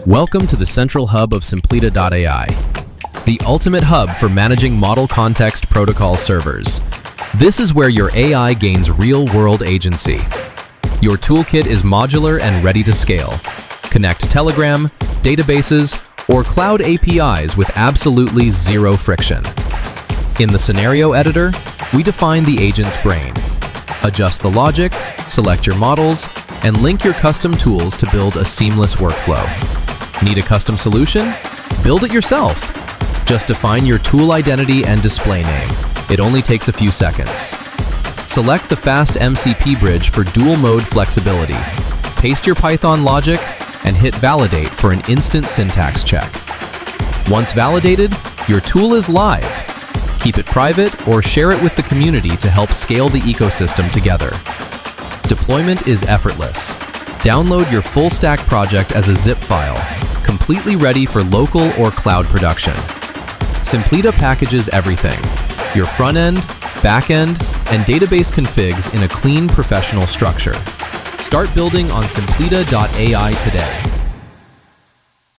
Welcome to the central hub of Simplita.ai, the ultimate hub for managing model context protocol servers. This is where your AI gains real-world agency. Your toolkit is modular and ready to scale. Connect Telegram, databases, or cloud APIs with absolutely zero friction. In the scenario editor, we define the agent's brain. Adjust the logic, select your models, and link your custom tools to build a seamless workflow. Need a custom solution? Build it yourself. Just define your tool identity and display name. It only takes a few seconds. Select the fast MCP bridge for dual mode flexibility. Paste your Python logic and hit validate for an instant syntax check. Once validated, your tool is live. Keep it private or share it with the community to help scale the ecosystem together. Deployment is effortless. Download your full stack project as a zip file, completely ready for local or cloud production. Simplita packages everything: your front-end, back-end, and database configs in a clean, professional structure. Start building on Simplita.ai today.